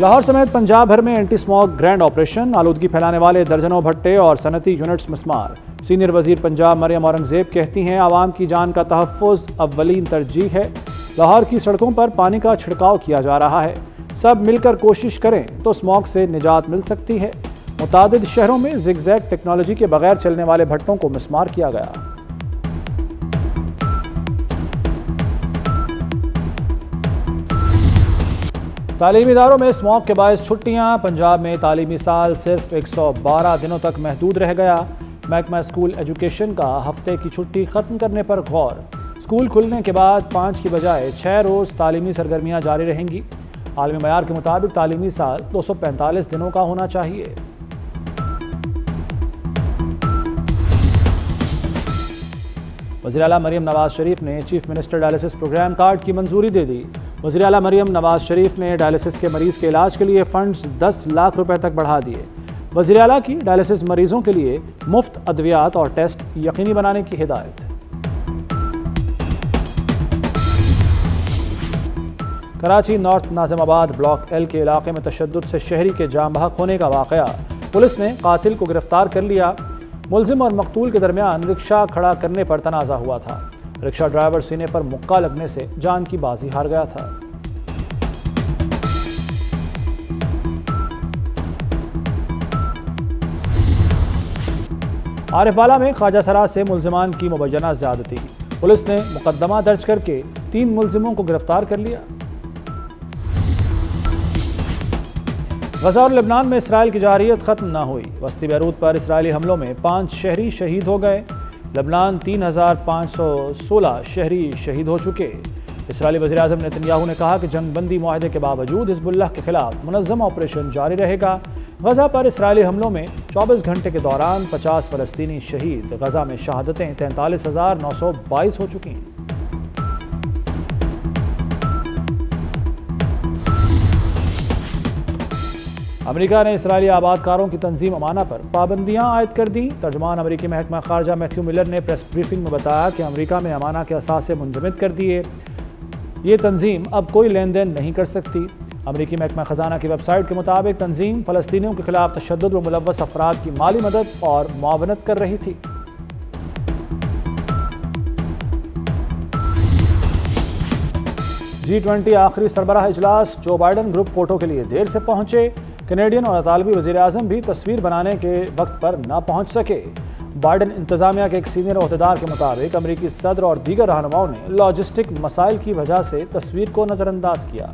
لاہور سمیت پنجاب بھر میں اینٹی اسموگ گرینڈ آپریشن، آلودگی پھیلانے والے درجنوں بھٹے اور صنعتی یونٹس مسمار۔ سینئر وزیر پنجاب مریم اورنگزیب کہتی ہیں عوام کی جان کا تحفظ اولین ترجیح ہے۔ لاہور کی سڑکوں پر پانی کا چھڑکاؤ کیا جا رہا ہے، سب مل کر کوشش کریں تو اسموگ سے نجات مل سکتی ہے۔ متعدد شہروں میں زگ زیگ ٹیکنالوجی کے بغیر چلنے والے بھٹوں کو مسمار کیا گیا۔ تعلیمی اداروں میں اسموگ کے باعث چھٹیاں، پنجاب میں تعلیمی سال صرف 112 دنوں تک محدود رہ گیا۔ محکمہ اسکول ایجوکیشن کا ہفتے کی چھٹی ختم کرنے پر غور۔ اسکول کھلنے کے بعد 5 کی بجائے 6 روز تعلیمی سرگرمیاں جاری رہیں گی۔ عالمی معیار کے مطابق تعلیمی سال 245 دنوں کا ہونا چاہیے۔ وزیراعلیٰ مریم نواز شریف نے chief minister dialysis programme card کی منظوری دے دی۔ وزیراعلیٰ مریم نواز شریف نے ڈائلیسس کے مریض کے علاج کے لیے فنڈز 10 لاکھ روپے تک بڑھا دیے۔ وزیراعلیٰ کی ڈائلیسس مریضوں کے لیے مفت ادویات اور ٹیسٹ یقینی بنانے کی ہدایت۔ کراچی نارتھ ناظم آباد بلاک ایل کے علاقے میں تشدد سے شہری کے جاں بحق ہونے کا واقعہ، پولیس نے قاتل کو گرفتار کر لیا۔ ملزم اور مقتول کے درمیان رکشہ کھڑا کرنے پر تنازع ہوا تھا۔ رکشہ ڈرائیور سینے پر مکہ لگنے سے جان کی بازی ہار گیا تھا۔ عارف والا میں خواجہ سرا سے ملزمان کی مبینہ زیادتی، پولیس نے مقدمہ درج کر کے 3 ملزموں کو گرفتار کر لیا۔ غزہ اور لبنان میں اسرائیل کی جارحیت ختم نہ ہوئی، وسطی بیروت پر اسرائیلی حملوں میں 5 شہری شہید ہو گئے۔ لبنان 3516 شہری شہید ہو چکے۔ اسرائیلی وزیراعظم نتنیاہو نے کہا کہ جنگ بندی معاہدے کے باوجود حزب اللہ کے خلاف منظم آپریشن جاری رہے گا۔ غزہ پر اسرائیلی حملوں میں 24 گھنٹے کے دوران 50 فلسطینی شہید۔ غزہ میں شہادتیں 43,922 ہو چکی ہیں۔ امریکہ نے اسرائیلی آباد کاروں کی تنظیم امانہ پر پابندیاں عائد کر دیں۔ ترجمان امریکی محکمہ خارجہ میتھیو ملر نے پریس بریفنگ میں بتایا کہ امریکہ میں امانہ کے اثاثے منجمد کر دیے۔ یہ تنظیم اب کوئی لین دین نہیں کر سکتی۔ امریکی محکمہ خزانہ کی ویب سائٹ کے مطابق تنظیم فلسطینیوں کے خلاف تشدد و ملوث افراد کی مالی مدد اور معاونت کر رہی تھی۔ G20 آخری سربراہ اجلاس، جو بائیڈن گروپ فوٹو کے لیے دیر سے پہنچے۔ کینیڈین اور اطالوی وزیر اعظم بھی تصویر بنانے کے وقت پر نہ پہنچ سکے۔ بائیڈن انتظامیہ کے ایک سینئر عہدیدار کے مطابق امریکی صدر اور دیگر رہنماؤں نے لاجسٹک مسائل کی وجہ سے تصویر کو نظر انداز کیا۔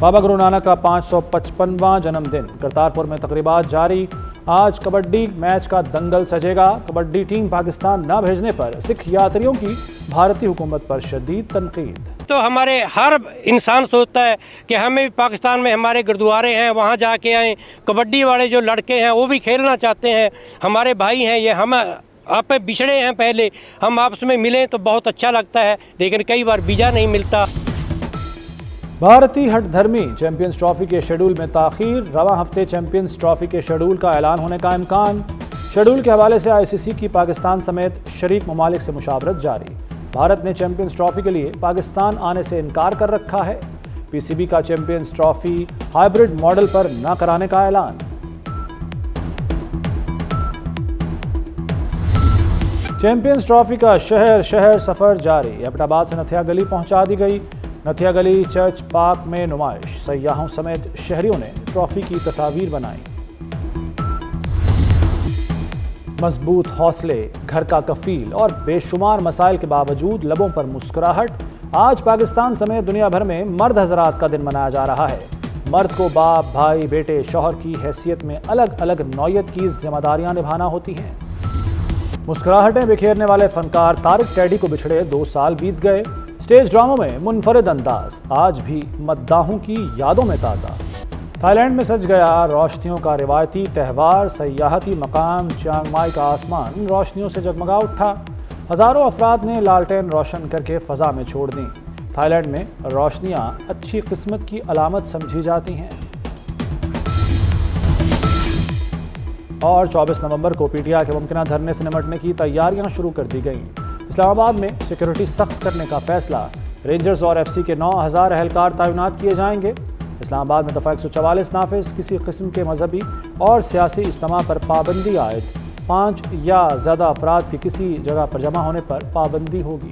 بابا گرو نانک کا 555واں جنم دن، کرتارپور میں تقریبات جاری۔ آج کبڈی میچ کا دنگل سجے گا۔ کبڈی ٹیم پاکستان نہ بھیجنے پر سکھ یاتریوں کی بھارتی حکومت پر شدید تنقید۔ تو ہمارے ہر انسان سوچتا ہے کہ ہمیں بھی پاکستان میں ہمارے گردوارے ہیں، وہاں جا کے آئیں۔ کبڈی والے جو لڑکے ہیں وہ بھی کھیلنا چاہتے ہیں، ہمارے بھائی ہیں، یہ ہم آپ بچھڑے ہیں، پہلے ہم آپس میں ملیں تو بہت اچھا لگتا ہے، لیکن کئی بار ویزا نہیں ملتا۔ بھارتی ہٹ دھرمی چیمپئنز ٹرافی کے شیڈول میں تاخیر، رواں ہفتے چیمپئنز ٹرافی کے شیڈول کا اعلان ہونے کا امکان۔ شیڈول کے حوالے سے ICC کی پاکستان سمیت شریک ممالک سے مشاورت جاری۔ بھارت نے چیمپئنز ٹرافی کے لیے پاکستان آنے سے انکار کر رکھا ہے۔ PCB کا چیمپئنز ٹرافی ہائیبرڈ ماڈل پر نہ کرانے کا اعلان۔ چیمپئنز ٹرافی کا شہر شہر سفر جاری، ایبٹ آباد سے نتھیا گلی پہنچا دی گئی۔ نتھیا گلی چرچ پارک میں نمائش، سیاحوں سمیت شہریوں نے ٹرافی کی تصاویر بنائی۔ مضبوط حوصلے، گھر کا کفیل اور بے شمار مسائل کے باوجود لبوں پر مسکراہٹ، آج پاکستان سمیت دنیا بھر میں مرد حضرات کا دن منایا جا رہا ہے۔ مرد کو باپ، بھائی، بیٹے، شوہر کی حیثیت میں الگ الگ نوعیت کی ذمہ داریاں نبھانا ہوتی ہیں۔ مسکراہٹیں بکھیرنے والے فنکار طارق ٹیڈی کو بچھڑے 2 سال بیت گئے۔ اسٹیج ڈراموں میں منفرد انداز آج بھی مداحوں کی یادوں میں تازہ۔ تھائی لینڈ میں سج گیا روشنیوں کا روایتی تہوار، سیاحتی مقام چیانگ مائی کا آسمان روشنیوں سے جگمگا اٹھا۔ ہزاروں افراد نے لالٹین روشن کر کے فضا میں چھوڑ دیں۔ تھائی لینڈ میں روشنیاں اچھی قسمت کی علامت سمجھی جاتی ہیں۔ اور 24 نومبر کو PTI کے ممکنہ دھرنے سے نمٹنے کی تیاریاں شروع کر دی گئیں۔ اسلام آباد میں سیکیورٹی سخت کرنے کا فیصلہ، رینجرز اور ایف سی کے 9000 اہلکار تعینات کیے جائیں گے۔ اسلام آباد میں دفعہ 144 نافذ، کسی قسم کے مذہبی اور سیاسی اجتماع پر پابندی عائد، 5 یا زیادہ افراد کے کسی جگہ پر جمع ہونے پر پابندی ہوگی۔